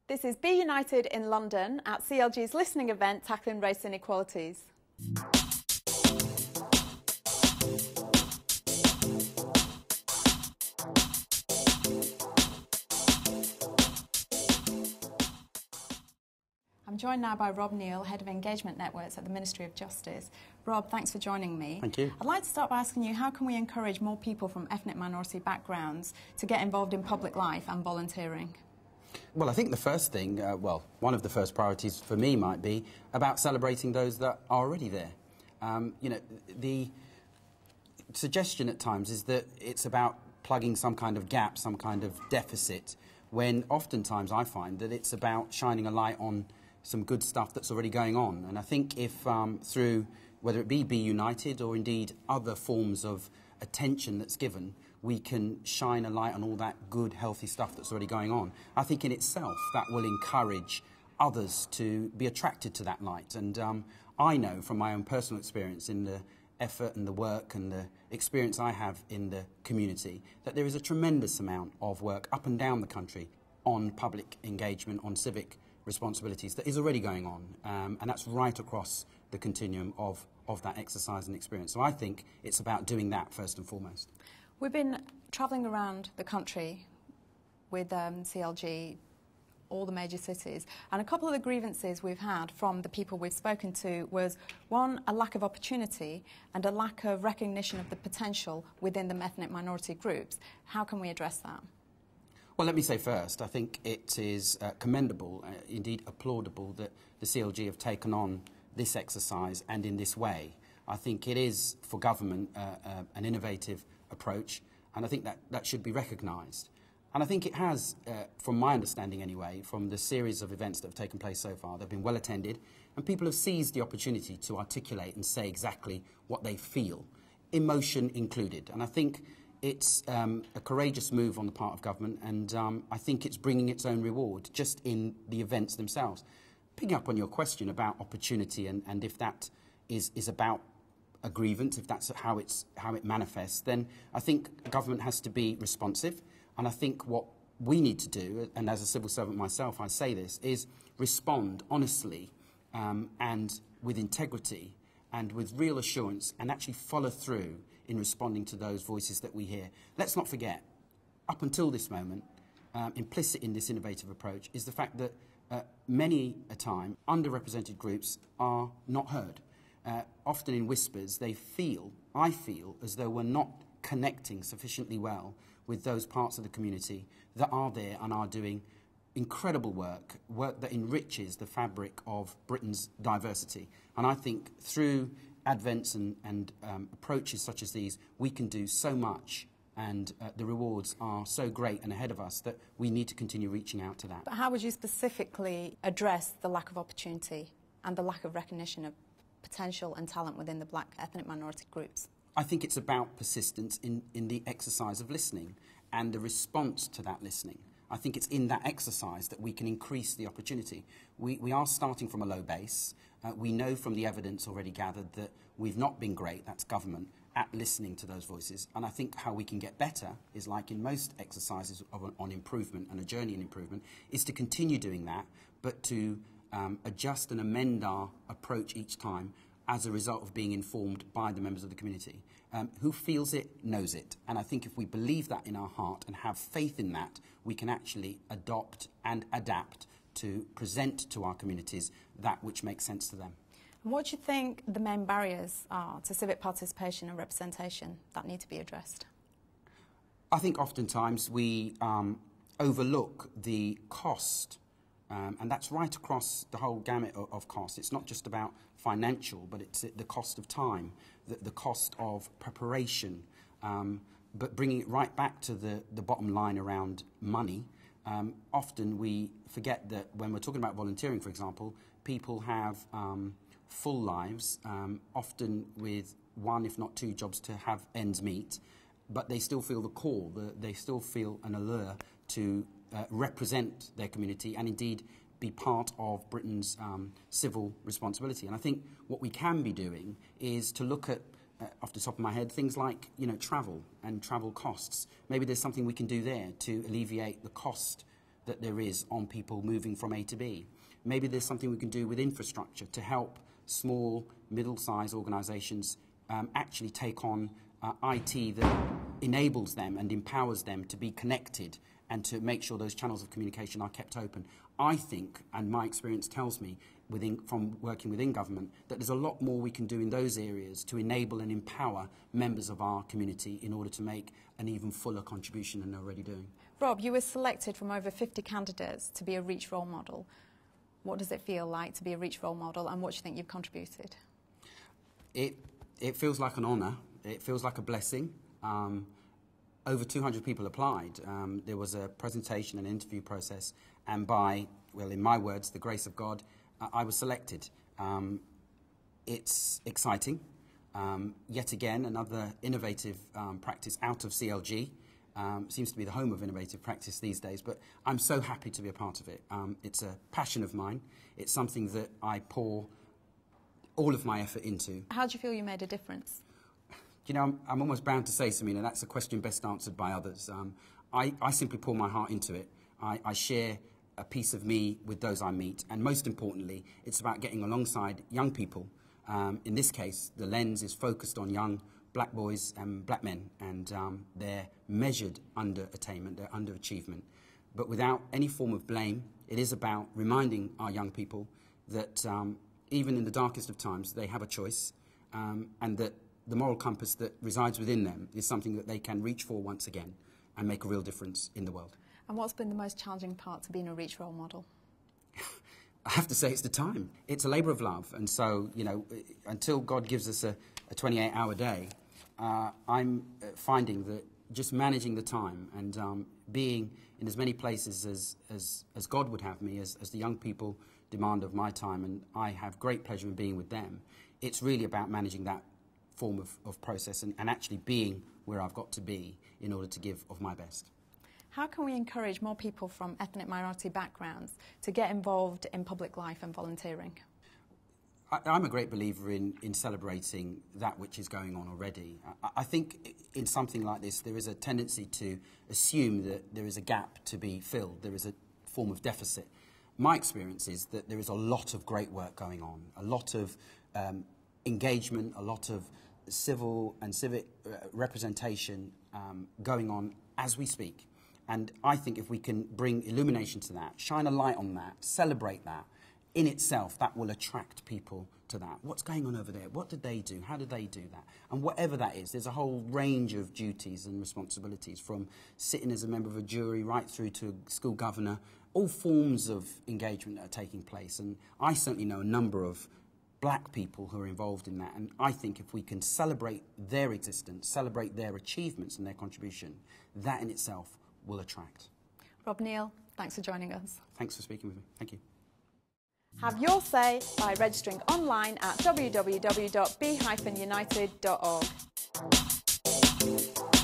This is Be United in London at CLG's listening event tackling race inequalities. I'm joined now by Rob Neil, Head of Engagement Networks at the Ministry of Justice. Rob, thanks for joining me. Thank you. I'd like to start by asking you, how can we encourage more people from ethnic minority backgrounds to get involved in public life and volunteering? Well, I think the first thing, one of the first priorities for me might be about celebrating those that are already there. The suggestion at times is that it's about plugging some kind of gap, some kind of deficit, when oftentimes I find that it's about shining a light on some good stuff that's already going on. And I think if through, whether it be United or indeed other forms of attention that's given, we can shine a light on all that good, healthy stuff that's already going on, I think in itself that will encourage others to be attracted to that light. And I know from my own personal experience in the effort and the work and the experience I have in the community that there is a tremendous amount of work up and down the country on public engagement, on civic responsibilities that is already going on, and that's right across the continuum of that exercise and experience. So I think it's about doing that first and foremost. We've been travelling around the country with CLG, all the major cities, and a couple of the grievances we've had from the people we've spoken to was, one, a lack of opportunity and a lack of recognition of the potential within the ethnic minority groups. How can we address that? Well, let me say first, I think it is commendable, indeed applaudable, that the CLG have taken on this exercise and in this way. I think it is, for government, an innovative approach, and I think that should be recognised. And I think it has, from my understanding anyway, from the series of events that have taken place so far, they've been well attended, and people have seized the opportunity to articulate and say exactly what they feel, emotion included. And I think it's a courageous move on the part of government, and I think it's bringing its own reward just in the events themselves. Picking up on your question about opportunity and if that is about a grievance, if that's how it manifests, then I think government has to be responsive. And I think what we need to do, and as a civil servant myself I say this, is respond honestly and with integrity and with real assurance, and actually follow through in responding to those voices that we hear. Let's not forget, up until this moment, implicit in this innovative approach is the fact that many a time underrepresented groups are not heard. Often in whispers, I feel as though we're not connecting sufficiently well with those parts of the community that are there and are doing incredible work that enriches the fabric of Britain's diversity. And I think through advents and approaches such as these, we can do so much, and the rewards are so great and ahead of us that we need to continue reaching out to that. But how would you specifically address the lack of opportunity and the lack of recognition of potential and talent within the black ethnic minority groups? I think it's about persistence in the exercise of listening and the response to that listening. I think it's in that exercise that we can increase the opportunity. We are starting from a low base. We know from the evidence already gathered that we've not been great, that's government, at listening to those voices. And I think how we can get better is, like in most exercises on improvement and a journey in improvement, is to continue doing that, but to adjust and amend our approach each time as a result of being informed by the members of the community. Who feels it, knows it. And I think if we believe that in our heart and have faith in that, we can actually adopt and adapt to present to our communities that which makes sense to them. And what do you think the main barriers are to civic participation and representation that need to be addressed? I think oftentimes we overlook the cost, and that's right across the whole gamut of costs. It's not just about financial, but it's the cost of time, the cost of preparation, but bringing it right back to the bottom line around money. Often we forget that when we're talking about volunteering, for example, people have full lives, often with one, if not two jobs to have ends meet, but they still feel the call, they still feel an allure to represent their community and indeed be part of Britain's civil responsibility. And I think what we can be doing is to look at, off the top of my head, things like, travel and travel costs. Maybe there's something we can do there to alleviate the cost that there is on people moving from A to B. Maybe there's something we can do with infrastructure to help small, middle-sized organisations actually take on IT that enables them and empowers them to be connected and to make sure those channels of communication are kept open. I think, and my experience tells me, from working within government, that there's a lot more we can do in those areas to enable and empower members of our community in order to make an even fuller contribution than they're already doing. Rob, you were selected from over 50 candidates to be a REACH role model. What does it feel like to be a REACH role model, and what do you think you've contributed? It feels like an honour. It feels like a blessing. Over 200 people applied. There was a presentation and interview process, and by, well, in my words, the grace of God, I was selected. It's exciting. Yet again, another innovative practice out of CLG. Seems to be the home of innovative practice these days, but I'm so happy to be a part of it. It's a passion of mine. It's something that I pour all of my effort into. How do you feel you made a difference? You know, I'm almost bound to say, Samina, that's a question best answered by others. I simply pour my heart into it. I share a piece of me with those I meet, and most importantly, it's about getting alongside young people. In this case, the lens is focused on young black boys and black men, and they're measured under-attainment, they're under-achievement. But without any form of blame, it is about reminding our young people that even in the darkest of times, they have a choice, and that the moral compass that resides within them is something that they can reach for once again and make a real difference in the world. And what's been the most challenging part to being a REACH role model? I have to say it's the time. It's a labour of love, and so, you know, until God gives us a 28-hour day, I'm finding that just managing the time and being in as many places as God would have me, as the young people demand of my time, and I have great pleasure in being with them, it's really about managing that form of process and actually being where I've got to be in order to give of my best. How can we encourage more people from ethnic minority backgrounds to get involved in public life and volunteering? I'm a great believer in celebrating that which is going on already. I think in something like this there is a tendency to assume that there is a gap to be filled, there is a form of deficit. My experience is that there is a lot of great work going on, a lot of engagement, a lot of civil and civic representation going on as we speak. And I think if we can bring illumination to that, shine a light on that, celebrate that, in itself, that will attract people to that. What's going on over there? What did they do? How did they do that? And whatever that is, there's a whole range of duties and responsibilities, from sitting as a member of a jury right through to a school governor, all forms of engagement that are taking place. And I certainly know a number of black people who are involved in that, and I think if we can celebrate their existence, celebrate their achievements and their contribution, that in itself will attract. Rob Neil, thanks for joining us. Thanks for speaking with me. Thank you. Have your say by registering online at www.b-united.org.